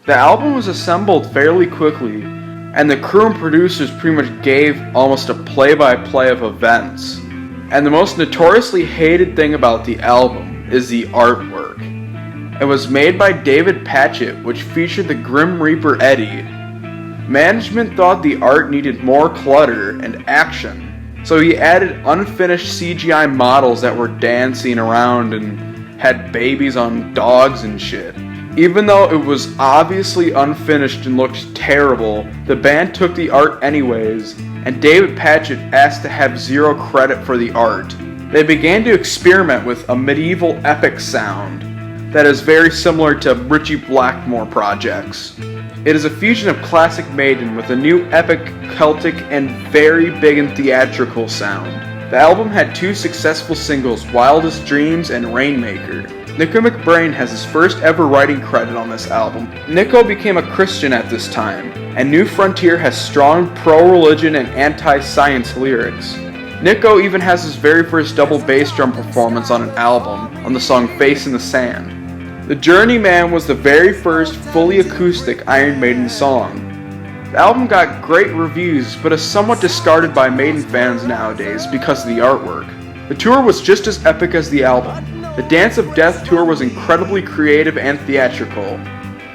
The album was assembled fairly quickly, and the crew and producers pretty much gave almost a play-by-play of events. And the most notoriously hated thing about the album is the artwork. It was made by David Patchett, which featured the Grim Reaper Eddie. Management thought the art needed more clutter and action, so he added unfinished CGI models that were dancing around and had babies on dogs and shit. Even though it was obviously unfinished and looked terrible, the band took the art anyways, and David Patchett asked to have zero credit for the art. They began to experiment with a medieval epic sound that is very similar to Ritchie Blackmore projects. It is a fusion of classic Maiden with a new epic, Celtic, and very big and theatrical sound. The album had 2 successful singles, Wildest Dreams and Rainmaker. Nico McBrain has his first ever writing credit on this album. Nico became a Christian at this time, and New Frontier has strong pro-religion and anti-science lyrics. Nico even has his very first double bass drum performance on an album, on the song Face in the Sand. The Journeyman was the very first fully acoustic Iron Maiden song. The album got great reviews, but is somewhat discarded by Maiden fans nowadays because of the artwork. The tour was just as epic as the album. The Dance of Death tour was incredibly creative and theatrical.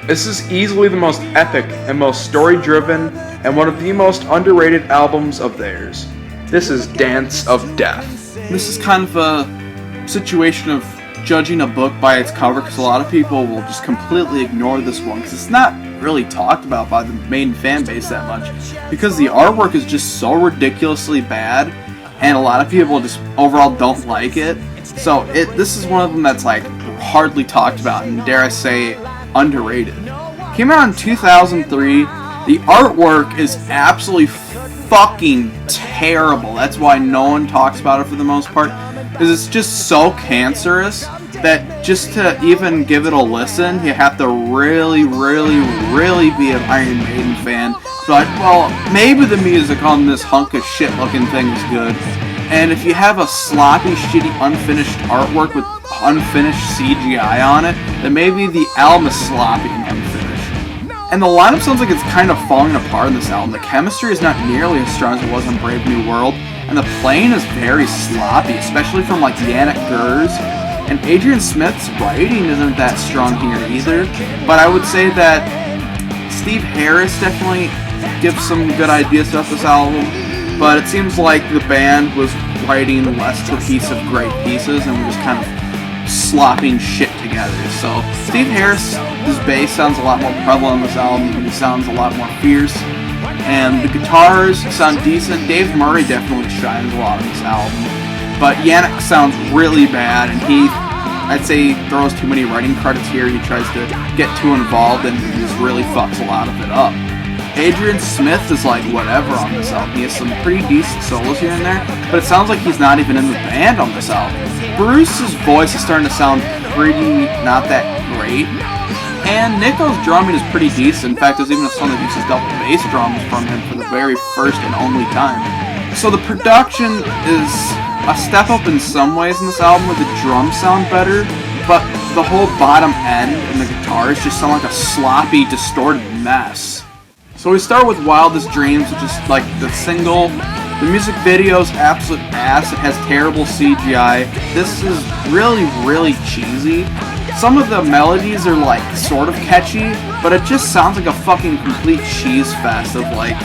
This is easily the most epic and most story-driven, and one of the most underrated albums of theirs. This is Dance of Death. This is kind of a situation of judging a book by its cover, because a lot of people will just completely ignore this one because it's not really talked about by the Maiden fan base that much, because the artwork is just so ridiculously bad and a lot of people just overall don't like it. So this is one of them that's like hardly talked about and, dare I say, underrated. Came out in 2003. The artwork is absolutely fucking terrible. That's why no one talks about it for the most part, because it's just so cancerous that just to even give it a listen, you have to really, really, really be an Iron Maiden fan. But, well, maybe the music on this hunk of shit looking thing is good. And if you have a sloppy, shitty, unfinished artwork with unfinished CGI on it, then maybe the album is sloppy and unfinished. And the lineup sounds like it's kind of falling apart in this album. The chemistry is not nearly as strong as it was on Brave New World, and the playing is very sloppy, especially from like Yannick Gers. And Adrian Smith's writing isn't that strong here either, but I would say that Steve Harris definitely gives some good ideas about this album, but it seems like the band was writing less cohesive great pieces and just kind of slopping shit together. So Steve Harris, his bass sounds a lot more prevalent on this album, and he sounds a lot more fierce, and the guitars sound decent. Dave Murray definitely shines a lot on this album, but Yannick sounds really bad, and I'd say he throws too many writing credits here. He tries to get too involved and he just really fucks a lot of it up. Adrian Smith is like whatever on this album. He has some pretty decent solos here and there, but it sounds like he's not even in the band on this album. Bruce's voice is starting to sound pretty not that great, and Nico's drumming is pretty decent. In fact, there's even a song that uses double bass drums from him for the very first and only time. So the production is a step up in some ways in this album, where the drums sound better, but the whole bottom end and the guitars just sound like a sloppy, distorted mess. So we start with Wildest Dreams, which is like the single. The music video is absolute ass. It has terrible CGI. This is really, really cheesy. Some of the melodies are like sort of catchy, but it just sounds like a fucking complete cheese fest of like,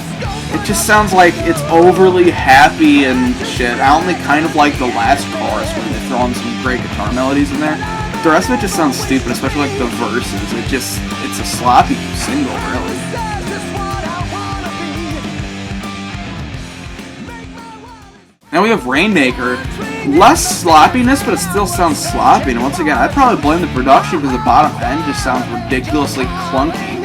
it just sounds like it's overly happy and shit. I only kind of like the last chorus when they throw in some great guitar melodies in there. The rest of it just sounds stupid, especially like the verses. It's a sloppy single, really. Now we have Rainmaker. Less sloppiness, but it still sounds sloppy. And once again, I'd probably blame the production because the bottom end just sounds ridiculously clunky.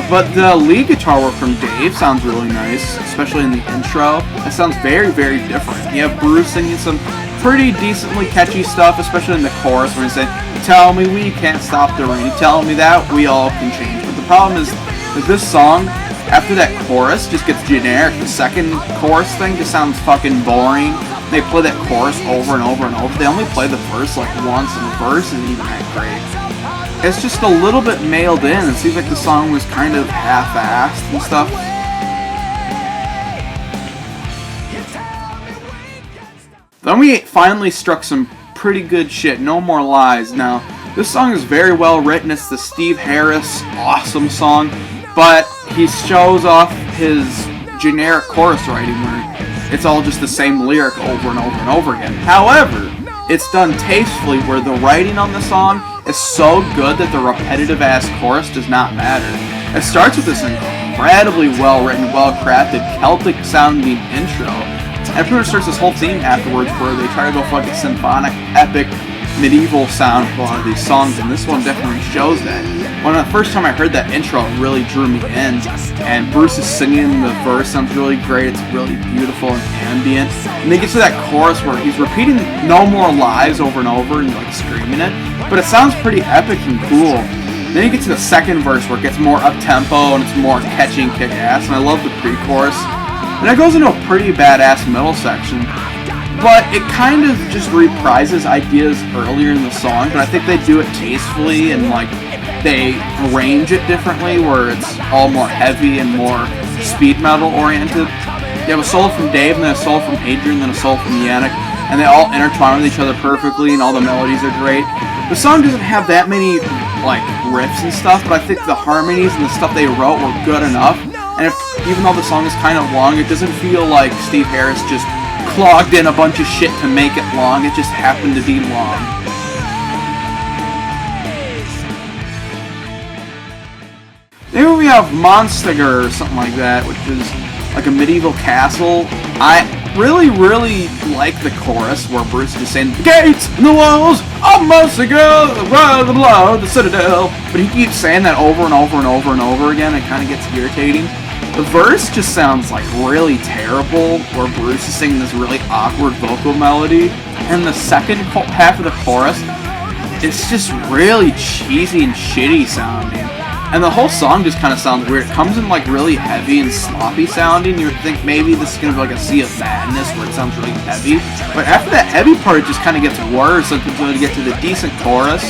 But the lead guitar work from Dave sounds really nice, especially in the intro. It sounds very, very different. You have Bruce singing some pretty decently catchy stuff, especially in the chorus where he's saying, "Tell me we can't stop the rain, tell me that we all can change." But the problem is that this song, after that chorus, just gets generic. The second chorus thing just sounds fucking boring. They play that chorus over and over and over. They only play the verse like once, and the verse isn't even that great. it's just a little bit mailed in. It seems like the song was kind of half-assed and stuff. Then we finally struck some pretty good shit. No More Lies. Now, this song is very well written. It's the Steve Harris awesome song, but he shows off his generic chorus writing where it's all just the same lyric over and over and over again. However, it's done tastefully where the writing on the song is so good that the repetitive ass chorus does not matter. It starts with this incredibly well written, well crafted, Celtic sounding intro. And pretty much starts this whole theme afterwards where they try to go fucking symphonic, epic, medieval sound with a lot of these songs, and this one definitely shows that. When the first time I heard that intro, it really drew me in, and Bruce is singing the verse, sounds really great, it's really beautiful and ambient. And they get to that chorus where he's repeating No More Lies over and over and like screaming it, but it sounds pretty epic and cool. Then you get to the second verse where it gets more up-tempo and it's more catchy and kick-ass, and I love the pre-chorus. And it goes into a pretty badass middle section, but it kind of just reprises ideas earlier in the song, but I think they do it tastefully and like they arrange it differently where it's all more heavy and more speed metal oriented. You have a solo from Dave, and then a solo from Adrian, then a solo from Yannick, and they all intertwine with each other perfectly, and all the melodies are great. The song doesn't have that many like riffs and stuff, but I think the harmonies and the stuff they wrote were good enough. And even though the song is kind of long, it doesn't feel like Steve Harris just clogged in a bunch of shit to make it long. It just happened to be long. Maybe we have Monstiger or something like that, which is like a medieval castle. I really like the chorus where Bruce is just saying, "The gates and the walls of Monstiger, the road, the blood, the citadel." But he keeps saying that over and over and over and over again. It kind of gets irritating. The verse just sounds like really terrible, where Bruce is singing this really awkward vocal melody. And the second half of the chorus, it's just really cheesy and shitty sounding. And the whole song just kind of sounds weird. It comes in like really heavy and sloppy sounding. You would think maybe this is going to be like a Sea of Madness where it sounds really heavy. But after that heavy part, it just kind of gets worse until you get to the decent chorus.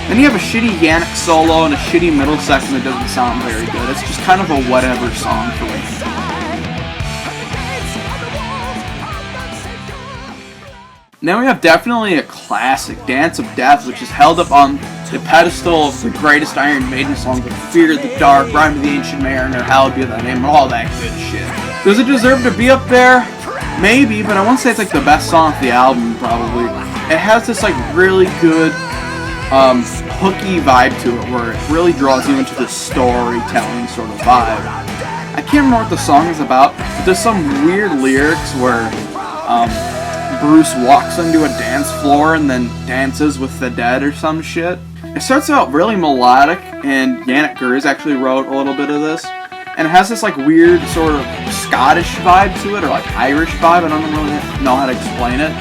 Then you have a shitty Yannick solo and a shitty middle section that doesn't sound very good. It's just kind of a whatever song for me. Now we have definitely a classic, Dance of Death, which is held up on the pedestal of the greatest Iron Maiden songs like Fear the Dark, Rhyme of the Ancient Mariner, Hallowed Be Thy Name, and all that good shit. Does it deserve to be up there? Maybe, but I won't say it's like the best song off the album, probably. It has this like really good hooky vibe to it where it really draws you into the storytelling sort of vibe. I can't remember what the song is about, but there's some weird lyrics where Bruce walks onto a dance floor and then dances with the dead or some shit. It starts out really melodic, and Yannick Gers actually wrote a little bit of this, and it has this like weird sort of Scottish vibe to it, or like Irish vibe. I don't really know how to explain it.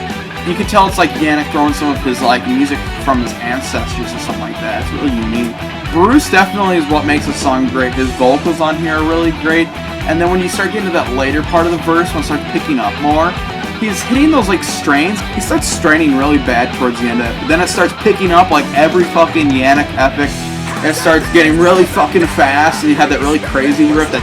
You can tell it's like Yannick throwing some of his like music from his ancestors or something like that. It's really unique. Bruce definitely is what makes the song great. His vocals on here are really great. And then when you start getting to that later part of the verse, when it starts picking up more, he's hitting those like strains. He starts straining really bad towards the end of it. But then it starts picking up like every fucking Yannick epic. It starts getting really fucking fast, and you have that really crazy riff that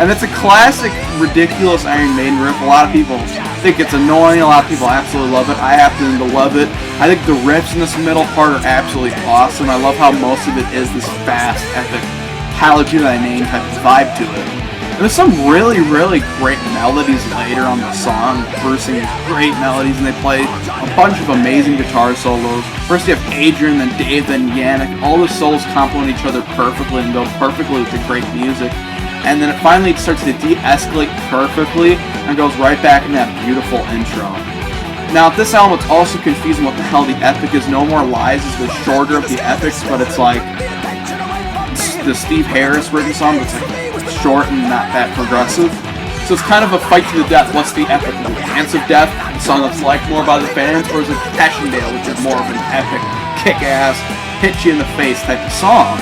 and it's a classic, ridiculous Iron Maiden riff. A lot of people think it's annoying, a lot of people absolutely love it. I happen to love it. I think the riffs in this middle part are absolutely awesome. I love how most of it is this fast, epic, Hallowed Be Thy Name type of vibe to it. And there's some really great melodies later on the song. Bruce sings great melodies, and they play a bunch of amazing guitar solos. First you have Adrian, then Dave, then Yannick. All the solos complement each other perfectly and go perfectly with the great music. And then it finally starts to de-escalate perfectly and goes right back in that beautiful intro. Now, at this album, it's also confusing what the hell the epic is. No More Lies is the shorter of the epics, but it's like the Steve Harris written song, but it's like short and not that progressive. So it's kind of a fight to the death. What's the epic? The Dance of Death, the song that's liked more by the fans, or is it Passchendaele, which is more of an epic, kick-ass, hit you in the face type of song?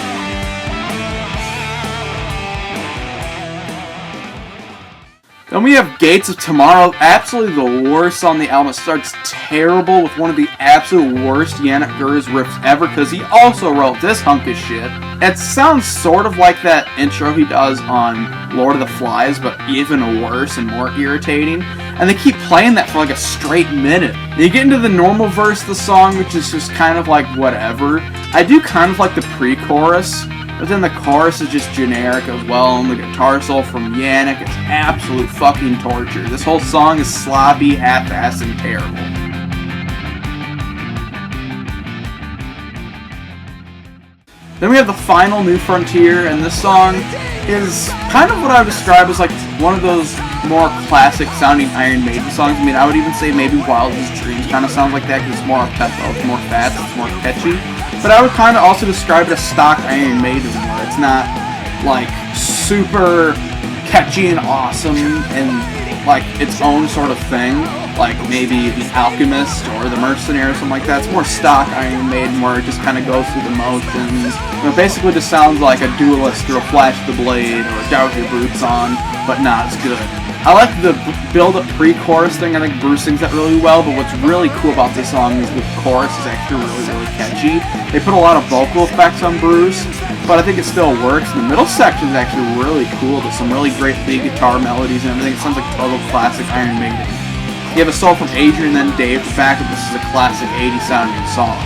Then we have Gates of Tomorrow, absolutely the worst on the album. It starts terrible with one of the absolute worst Yannick Gur's riffs ever, because he also wrote this hunk of shit. It sounds sort of like that intro he does on Lord of the Flies, but even worse and more irritating. And they keep playing that for like a straight minute. And you get into the normal verse of the song, which is just kind of like whatever. I do kind of like the pre-chorus, but then the chorus is just generic as well, and the guitar solo from Yannick is absolute fucking torture. This whole song is sloppy, half-assed, and terrible. Then we have the final New Frontier, and this song is kind of what I would describe as like one of those more classic sounding Iron Maiden songs. I mean, I would even say maybe Wildest Dreams kind of sounds like that because it's more up-tempo, it's more fast, it's more catchy. But I would kind of also describe it as stock Iron Maiden, where it's not like super catchy and awesome and like its own sort of thing, like maybe The Alchemist or The Mercenary or something like that. It's more stock Iron Maiden, where it just kind of goes through the motions. It basically just sounds like a Duelist or a Flash the Blade or a Doubt Your Boots On, but not as good. I like the build-up pre-chorus thing. I think Bruce sings that really well, but what's really cool about this song is the chorus is actually really, really catchy. They put a lot of vocal effects on Bruce, but I think it still works. And the middle section is actually really cool. There's some really great lead guitar melodies and everything. It sounds like total classic Iron Maiden. You have a solo from Adrian and then Dave to back up. This is a classic 80s sounding song.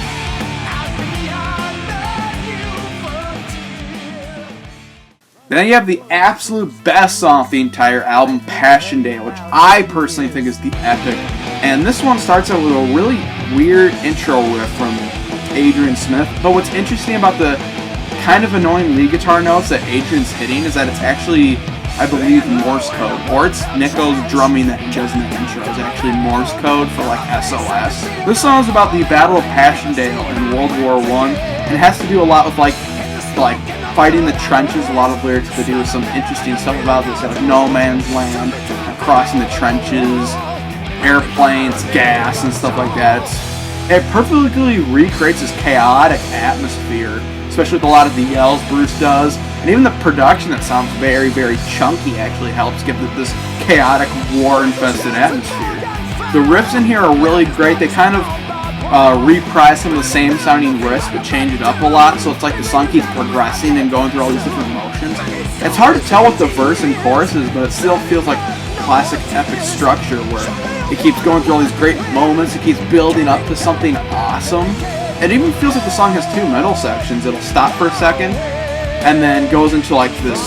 Then you have the absolute best song off the entire album, Passchendaele, which I personally think is the epic. And this one starts out with a really weird intro riff from Adrian Smith. But what's interesting about the kind of annoying lead guitar notes that Adrian's hitting is that it's actually, I believe, Morse code. Or it's Nico's drumming that he does in the intro is actually Morse code for like SOS. This song is about the Battle of Passchendaele in World War I, and it has to do a lot with like fighting the trenches. A lot of lyrics to do with some interesting stuff about this, like no man's land, crossing the trenches, airplanes, gas, and stuff like that. It perfectly recreates this chaotic atmosphere, especially with a lot of the yells Bruce does, and even the production that sounds very, very chunky actually helps give it this chaotic, war-infested atmosphere. The riffs in here are really great. They kind of reprise some of the same sounding riffs but change it up a lot, so it's like the song keeps progressing and going through all these different emotions. It's hard to tell what the verse and chorus is, but it still feels like classic epic structure where it keeps going through all these great moments, it keeps building up to something awesome. It even feels like the song has two middle sections. It'll stop for a second and then goes into like this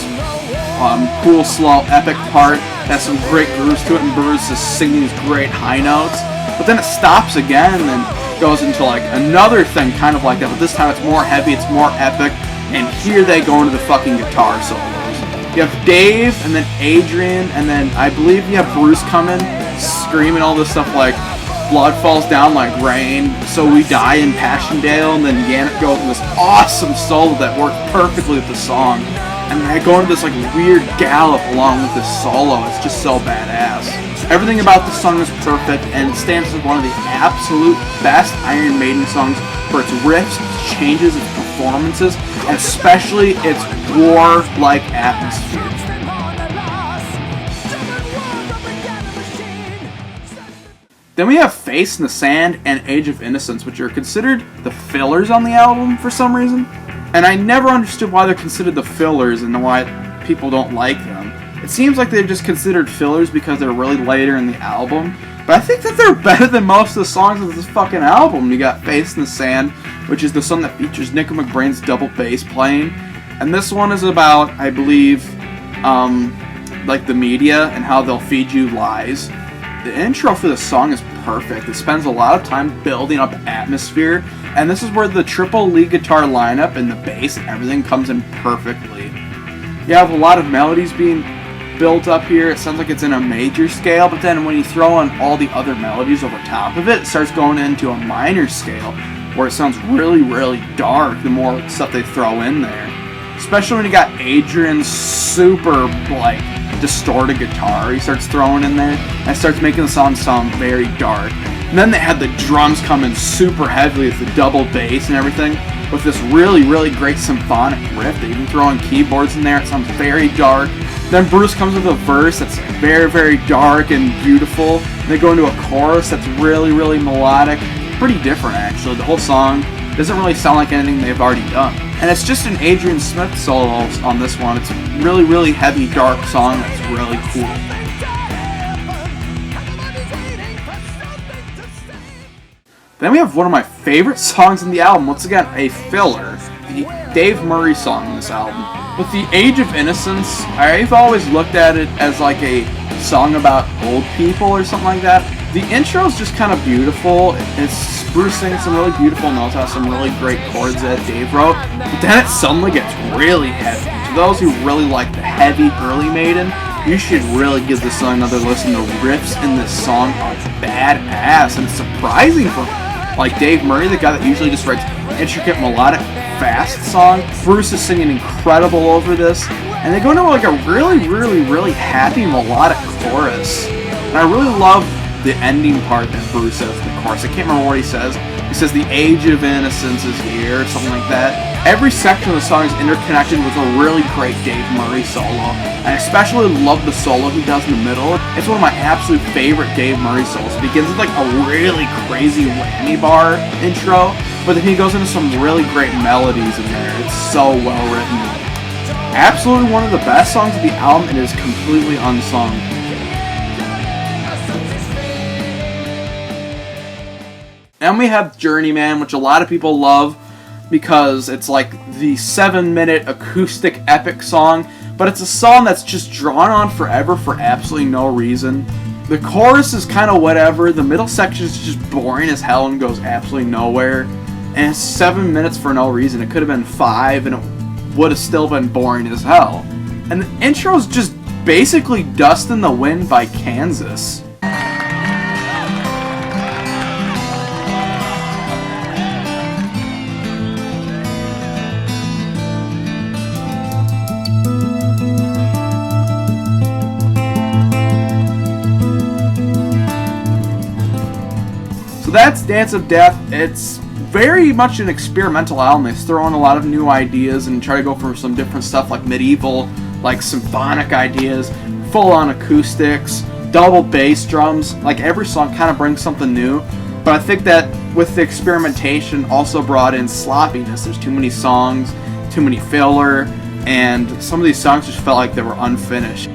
cool, slow, epic part that has some great grooves to it, and Bruce is singing these great high notes, but then it stops again and then goes into like another thing kind of like that, but this time it's more heavy, it's more epic, and here they go into the fucking guitar solos. You have Dave and then Adrian, and then I believe you have Bruce coming, screaming all this stuff like blood falls down like rain, so we die in Passchendaele, and then Yannick goes into this awesome solo that works perfectly with the song, and they go into this like weird gallop along with this solo. It's just so badass. Everything about the song is perfect, and it stands as one of the absolute best Iron Maiden songs for its riffs, its changes, its performances, and especially its war-like atmosphere. Then we have Face in the Sand and Age of Innocence, which are considered the fillers on the album for some reason. And I never understood why they're considered the fillers and why people don't like them. It seems like they're just considered fillers because they're really later in the album. But I think that they're better than most of the songs of this fucking album. You got Face in the Sand, which is the song that features Nico McBrain's double bass playing. And this one is about, I believe, like the media and how they'll feed you lies. The intro for the song is perfect. It spends a lot of time building up atmosphere, and this is where the triple lead guitar lineup and the bass and everything comes in perfectly. You have a lot of melodies being built up here. It sounds like it's in a major scale, but then when you throw in all the other melodies over top of it, it starts going into a minor scale, where it sounds really, really dark the more stuff they throw in there. Especially when you got Adrian's super, like, distorted guitar he starts throwing in there, and it starts making the song sound very dark. And then they had the drums come in super heavily with the double bass and everything, with this really, really great symphonic riff. They even throw in keyboards in there. It sounds very dark, Then Bruce comes with a verse that's very, very dark and beautiful. And they go into a chorus that's really, really melodic. Pretty different, actually. The whole song doesn't really sound like anything they've already done. And it's just an Adrian Smith solo on this one. It's a really, really heavy, dark song that's really cool. Then we have one of my favorite songs on the album. Once again, a filler. The Dave Murray song on this album. With The Age of Innocence, I've always looked at it as like a song about old people or something like that. The intro is just kind of beautiful. It's Bruce singing some really beautiful notes, has some really great chords that Dave wrote. But then it suddenly gets really heavy. To those who really like the heavy early Maiden, you should really give this song another listen. The riffs in this song are badass, and it's surprising for like Dave Murray, the guy that usually just writes intricate, melodic, fast songs. Bruce is singing incredible over this, and they go into like a really, really, really happy melodic chorus. And I really love the ending part that Bruce says in the chorus. I can't remember what he says. He says the age of innocence is here, or something like that. Every section of the song is interconnected with a really great Dave Murray solo. I especially love the solo he does in the middle. It's one of my absolute favorite Dave Murray solos. It begins with like a really crazy whammy bar intro, but then he goes into some really great melodies in there. It's so well written. Absolutely one of the best songs of the album, and is completely unsung. And we have Journeyman, which a lot of people love because it's like the 7-minute acoustic epic song, but it's a song that's just drawn on forever for absolutely no reason. The chorus is kind of whatever, the middle section is just boring as hell and goes absolutely nowhere, and it's 7 minutes for no reason. It could have been 5 and it would have still been boring as hell. And the intro is just basically Dust in the Wind by Kansas. So that's Dance of Death. It's very much an experimental album. They throw in a lot of new ideas and try to go for some different stuff like medieval, like symphonic ideas, full-on acoustics, double bass drums. Like every song kind of brings something new. But I think that with the experimentation also brought in sloppiness. There's too many songs, too many filler, and some of these songs just felt like they were unfinished.